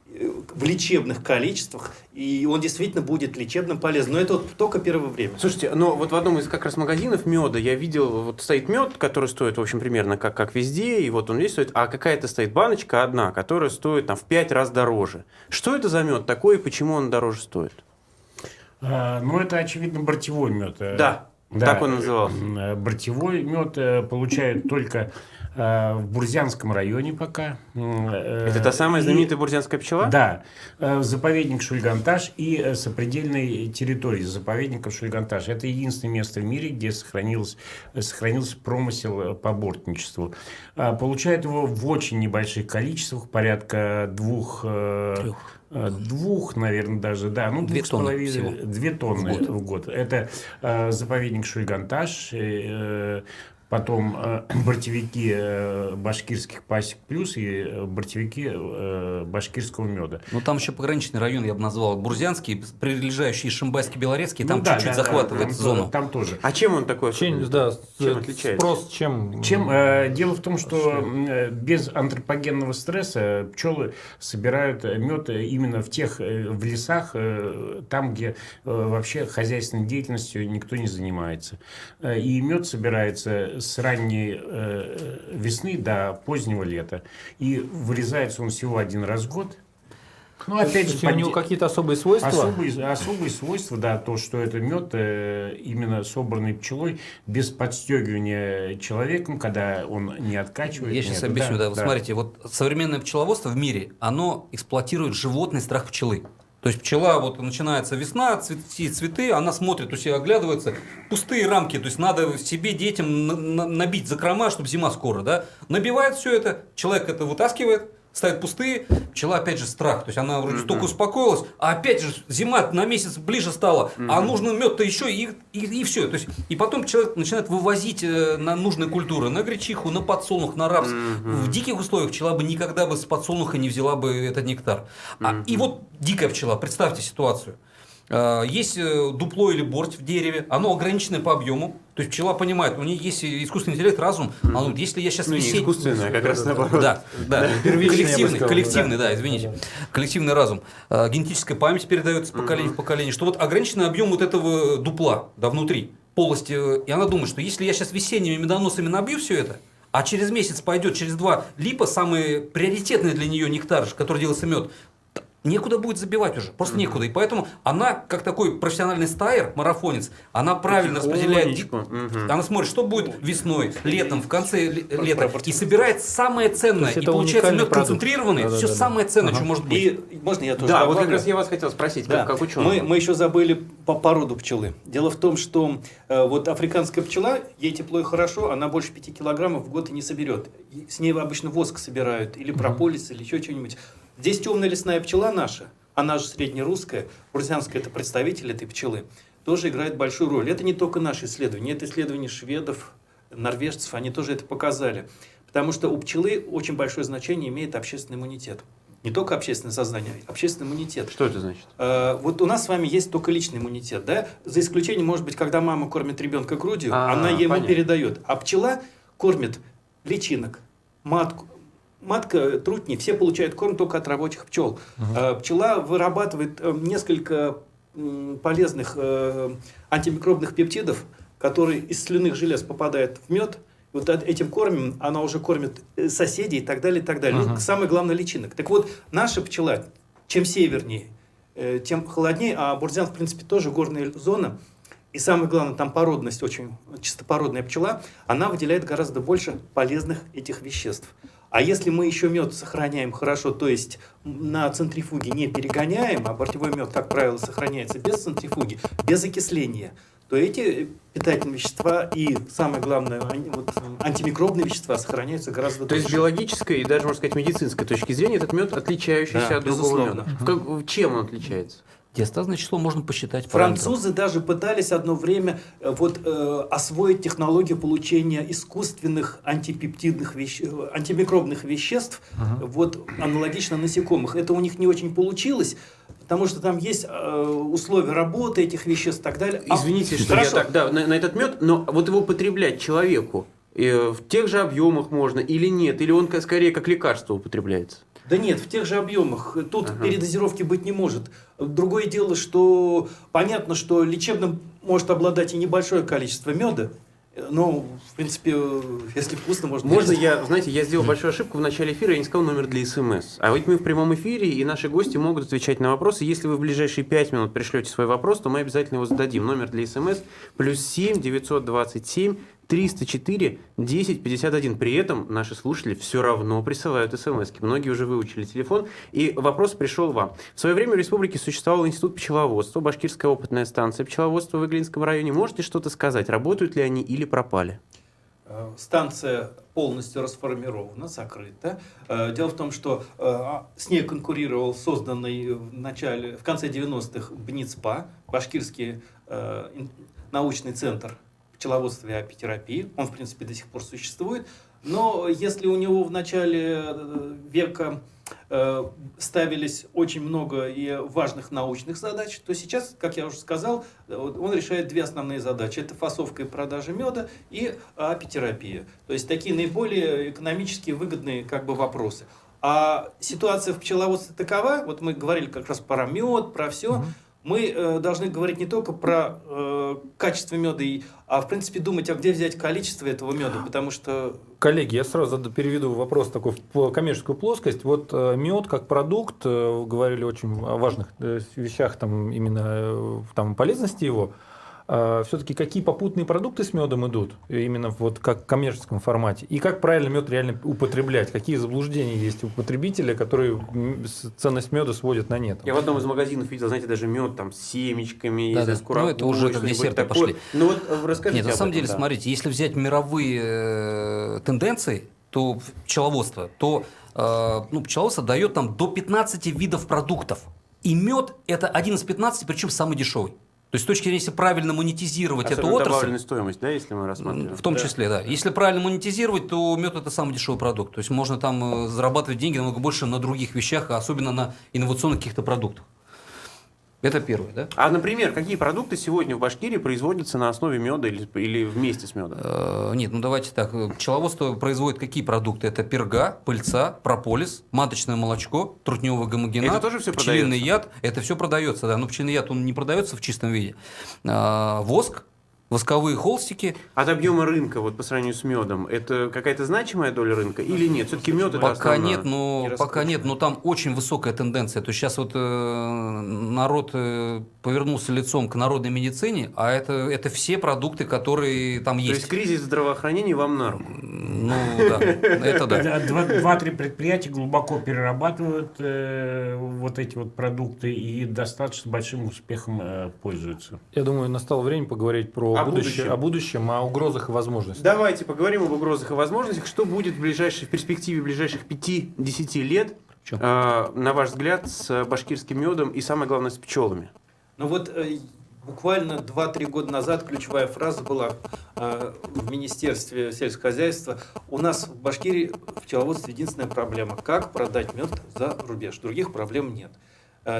в лечебных количествах, и он действительно будет лечебным полезным. Но это вот только первое время. Слушайте, но вот в одном из как раз магазинов меда я видел, вот стоит мед, который стоит, в общем, примерно как везде, и вот он здесь стоит, а какая-то стоит баночка одна, которая стоит там в 5 раз дороже. Что это за мед такой и почему он дороже стоит? Ну, это, очевидно, бортевой мед. Да, так он назывался. Бортевой мед получают только в Бурзянском районе пока. Это та самая знаменитая бурзянская пчела? Да. Заповедник Шульганташ и сопредельной территории заповедника Шульганташ. Это единственное место в мире, где сохранился промысел по бортничеству. Получают его в очень небольших количествах, порядка 2, наверное, даже, да, ну, 2 тонны в год. Это заповедник Шульганташ, потом бортевики башкирских пасек плюс и бортевики башкирского меда. Ну, там еще пограничный район, я бы назвал, Бурзянский, прилежащий Шимбайский, Белорецкий, там чуть-чуть захватывает зону. Там тоже. А чем он такой? Чем отличается? Спрос чем? Дело в том, что без антропогенного стресса пчелы собирают мед именно в лесах, там, где вообще хозяйственной деятельностью никто не занимается. И мед собирается с ранней весны до позднего лета. И вырезается он всего 1 раз в год. Ну, опять же, у него какие-то особые свойства? Особые свойства, да, то, что это мед именно собранный пчелой, без подстегивания человеком, когда он не откачивает. Я сейчас объясню, да. Смотрите, вот современное пчеловодство в мире, оно эксплуатирует животный страх пчелы. То есть пчела, вот начинается весна, цветы, она смотрит, то есть оглядывается, пустые рамки, то есть надо себе, детям набить закрома, чтобы зима скоро, да, набивает все это, человек это вытаскивает, ставит пустые, пчела опять же страх, то есть она вроде только успокоилась, а опять же зима на месяц ближе стала, а нужно мед-то еще и все, то есть и потом человек начинает вывозить на нужные культуры, на гречиху, на подсолнух, на рапс. В диких условиях пчела бы никогда бы с подсолнуха не взяла бы этот нектар. И вот дикая пчела, представьте ситуацию. Есть дупло или борть в дереве, оно ограниченное по объему. То есть пчела понимает, у нее есть искусственный интеллект, разум. Она говорит, если я сейчас не искусственное, как раз наоборот. Да. Коллективный, да, извините. Коллективный разум. Генетическая память передается с поколения в поколение. Что вот ограниченный объем вот этого дупла, да, внутри полости. И она думает, что если я сейчас весенними медоносами набью все это, а через месяц пойдет, через 2 липа, самые приоритетные для нее нектары, который делается мед, некуда будет забивать уже, просто некуда. И поэтому она, как такой профессиональный стайер, марафонец, она правильно распределяет. Она смотрит, что будет весной, летом, в конце лета. И собирает самое ценное. И получается мед концентрированный, все самое ценное, что может быть. И можно я тоже добавлю? вот как раз я вас хотел спросить, как ученый. Мы еще забыли по породу пчелы. Дело в том, что вот африканская пчела, ей тепло и хорошо, она больше 5 килограммов в год и не соберет. С ней обычно воск собирают, или прополис, или еще что-нибудь. Здесь темная лесная пчела наша, она же среднерусская, бурзянская, это представитель этой пчелы, тоже играет большую роль. Это не только наши исследования, это исследования шведов, норвежцев, они тоже это показали. Потому что у пчелы очень большое значение имеет общественный иммунитет. Не только общественное сознание, а общественный иммунитет. Что это значит? Вот у нас с вами есть только личный иммунитет, да? За исключением, может быть, когда мама кормит ребенка грудью, она ему передает. А пчела кормит личинок, матку. Матка, трутни, все получают корм только от рабочих пчел. Пчела вырабатывает несколько полезных антимикробных пептидов, которые из слюнных желез попадают в мед. Вот этим кормом она уже кормит соседей и так далее, и так далее. Ну, самое главное, личинок. Так вот, наша пчела, чем севернее, тем холоднее, а Бурзян, в принципе, тоже горная зона. И самое главное, там породность, очень чистопородная пчела, она выделяет гораздо больше полезных этих веществ. А если мы еще мед сохраняем хорошо, то есть на центрифуге не перегоняем, а бортевой мед, как правило, сохраняется без центрифуги, без окисления, то эти питательные вещества и, самое главное, вот, антимикробные вещества сохраняются гораздо дольше. То есть, с биологической и даже, можно сказать, медицинской точки зрения, этот мед отличающийся от другого меда. Чем он отличается? Диастазное число можно посчитать. Французы даже пытались одно время освоить технологию получения искусственных антипептидных антимикробных веществ, аналогично насекомых. Это у них не очень получилось, потому что там есть условия работы этих веществ и так далее. Извините, что я так, на этот мед, но вот его потреблять человеку в тех же объемах можно или нет, или он скорее как лекарство употребляется? Да нет, в тех же объемах. Тут передозировки быть не может. Другое дело, что понятно, что лечебным может обладать и небольшое количество меда. Но, в принципе, если вкусно, можно... Можно я сделал большую ошибку в начале эфира, я не сказал номер для СМС. А ведь мы в прямом эфире, и наши гости могут отвечать на вопросы. Если вы в ближайшие 5 минут пришлете свой вопрос, то мы обязательно его зададим. Номер для СМС +7 927 304 10 51. При этом наши слушатели все равно присылают смс-ки. Многие уже выучили телефон. И вопрос пришел вам. В свое время в республике существовал институт пчеловодства, Башкирская опытная станция пчеловодства в Иглинском районе. Можете что-то сказать? Работают ли они или пропали? Станция полностью расформирована, закрыта. Дело в том, что с ней конкурировал созданный в конце 90-х БНИЦПА, Башкирский научный центр пчеловодства и апитерапии. Он, в принципе, до сих пор существует. Но если у него в начале века ставились очень много и важных научных задач, то сейчас, как я уже сказал, он решает 2 основные задачи. Это фасовка и продажа меда и апитерапия. То есть такие наиболее экономически выгодные вопросы. А ситуация в пчеловодстве такова, вот мы говорили как раз про мед, про все. Мы должны говорить не только про качество меда, а в принципе думать, а где взять количество этого меда, потому что... Коллеги, я сразу переведу вопрос такой в коммерческую плоскость. Вот мед как продукт, говорили очень о важных вещах, именно полезности его. все-таки какие попутные продукты с медом идут, именно вот как в коммерческом формате, и как правильно мед реально употреблять, какие заблуждения есть у потребителя, которые ценность меда сводят на нет. Я в одном из магазинов видел, знаете, даже мед там с семечками, Да, с курагой, это уже как десерты пошли. Ну вот расскажите. Нет, на самом деле, да. смотрите, если взять мировые тенденции, то пчеловодство, то пчеловодство дает там до 15 видов продуктов. И мед это один из 15, причем самый дешевый. То есть, с точки зрения, если правильно монетизировать эту отрасль... добавленную стоимость, да, если мы рассматриваем? В том числе, да. Если правильно монетизировать, то мед это самый дешевый продукт. То есть, можно там зарабатывать деньги намного больше на других вещах, особенно на инновационных каких-то продуктах. Это первое, да? А, например, какие продукты сегодня в Башкирии производятся на основе меда или вместе с медом? Нет, давайте так. Пчеловодство производит какие продукты? Это перга, пыльца, прополис, маточное молочко, трутневый гомогенат, это тоже все пчелиный продается? яд. Это все продается, да. Но пчелиный яд, он не продается в чистом виде. Воск, восковые холстики. От объема рынка вот по сравнению с медом, это какая-то значимая доля рынка или нет? Все-таки мед это Пока основное? пока нет, но там очень высокая тенденция. То есть сейчас вот народ повернулся лицом к народной медицине, а это все продукты, которые там есть. То есть кризис здравоохранения вам на руку? Ну да, это да. 2-3 предприятия глубоко перерабатывают вот эти вот продукты и достаточно большим успехом пользуются. Я думаю, настало время поговорить про о будущем, о угрозах и возможностях. Давайте поговорим об угрозах и возможностях. Что будет в перспективе ближайших 5-10 лет, на ваш взгляд, с башкирским медом и, самое главное, с пчелами? Ну вот буквально 2-3 года назад ключевая фраза была в Министерстве сельского хозяйства: у нас в Башкирии в пчеловодстве единственная проблема – как продать мед за рубеж. Других проблем нет.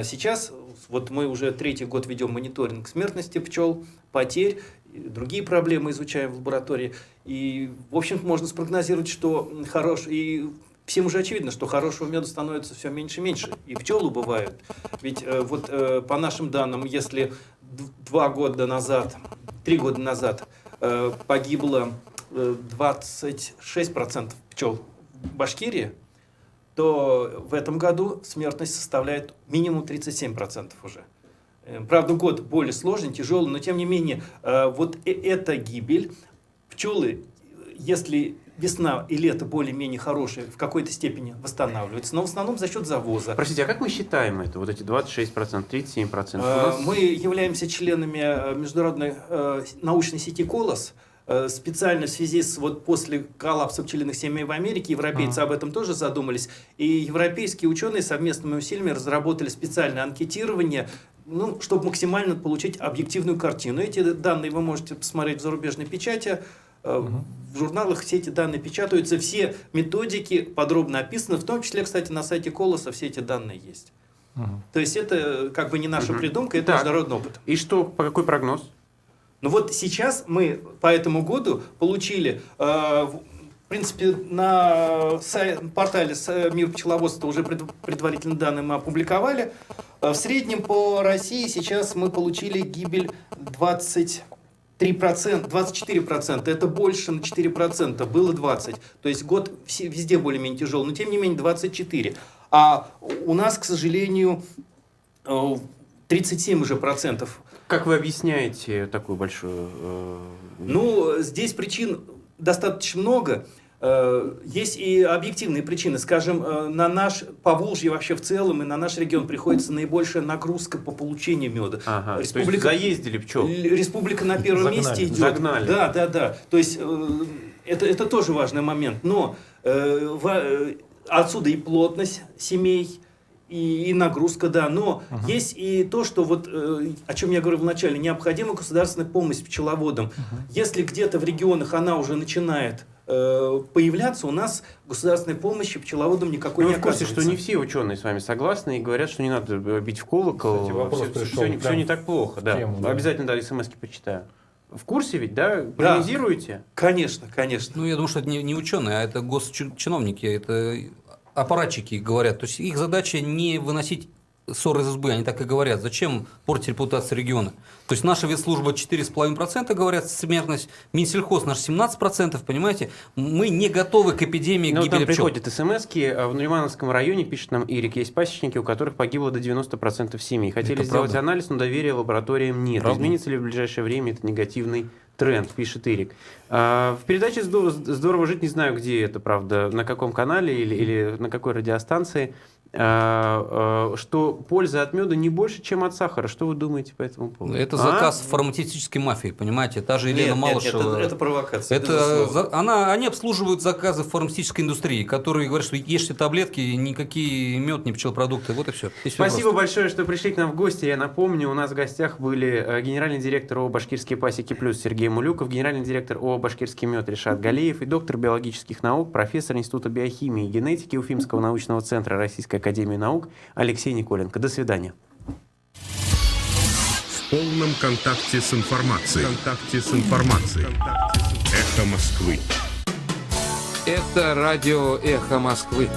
Сейчас вот мы уже 3-й год ведем мониторинг смертности пчел, потерь, другие проблемы изучаем в лаборатории. И, в общем-то, можно спрогнозировать, что и всем уже очевидно, что хорошего меда становится все меньше и меньше. И пчел убывают. Ведь вот по нашим данным, если 3 года назад погибло 26% пчел в Башкирии, то в этом году смертность составляет минимум 37% уже. Правда, год более сложный, тяжелый, но тем не менее, вот эта гибель, пчелы, если весна и лето более-менее хорошие, в какой-то степени восстанавливаются, но в основном за счет завоза. Простите, а как мы считаем это, вот эти 26%, 37%? Мы являемся членами международной научной сети «Колос». Специально в связи с после коллапса пчелиных семей в Америке европейцы об этом тоже задумались. И европейские ученые совместными усилиями разработали специальное анкетирование, чтобы максимально получить объективную картину. Эти данные вы можете посмотреть в зарубежной печати. В журналах все эти данные печатаются, все методики подробно описаны, в том числе, кстати, на сайте Колоса все эти данные есть. То есть это как бы не наша придумка, это международный опыт. И что, какой прогноз? Ну вот сейчас мы по этому году получили, в принципе, на портале «Мир пчеловодства» уже предварительные данные мы опубликовали. В среднем по России сейчас мы получили гибель 24%, это больше на 4%, было 20%. То есть год везде более-менее тяжелый, но тем не менее 24%. А у нас, к сожалению, 37% уже процентов. Как вы объясняете такую большую... Здесь причин достаточно много. Есть и объективные причины. Скажем, на наш Поволжье вообще в целом и на наш регион приходится наибольшая нагрузка по получению меда. Республика... То есть заездили пчел. Республика на первом месте идет. Загнали. Да. То есть это тоже важный момент. Но отсюда и плотность семей, и нагрузка, да. Но есть и то, что о чем я говорил вначале, необходима государственная помощь пчеловодам. Если где-то в регионах она уже начинает появляться, у нас государственной помощи пчеловодам никакой не оказывается. Вы в курсе, что не все ученые с вами согласны и говорят, что не надо бить в колокол, все не так плохо. Да. Обязательно смс-ки почитаю. В курсе ведь, да? Полемизируете? Конечно. Я думаю, что это не ученые, а это госчиновники, это аппаратчики говорят. То есть их задача не выносить ссор из избы, они так и говорят. Зачем портить репутацию региона? То есть наша ветслужба 4,5% говорят, смертность, Минсельхоз наш 17%, понимаете? Мы не готовы к эпидемии гибели там пчел. приходят смс-ки, в Нуримановском районе, пишет нам Ирик, есть пасечники, у которых погибло до 90% семей. Хотели сделать анализ, но доверия лабораториям нет. Правда? Изменится ли в ближайшее время это негативный тренд, пишет Ирик. В передаче «Здорово жить», не знаю, где это, правда, на каком канале или на какой радиостанции, что польза от меда не больше, чем от сахара. Что вы думаете по этому поводу? Это заказ фармацевтической мафии, понимаете? Та же Елена Малышева. Это провокация. Они обслуживают заказы фармацевтической индустрии, которые говорят, что ешьте таблетки, никакие мед, ни пчелопродукты. Вот и все. Спасибо большое, что пришли к нам в гости. Я напомню, у нас в гостях были генеральный директор ООО «Башкирские пасеки плюс» Сергей Мулюков, генеральный директор ООО «Башкирский мед» Ришат Галеев и доктор биологических наук, профессор Института биохимии и генетики Уфимского научного центра Российской академии наук Алексей Николенко. До свидания. В полном контакте с информацией. Эхо Москвы. Это радио «Эхо Москвы».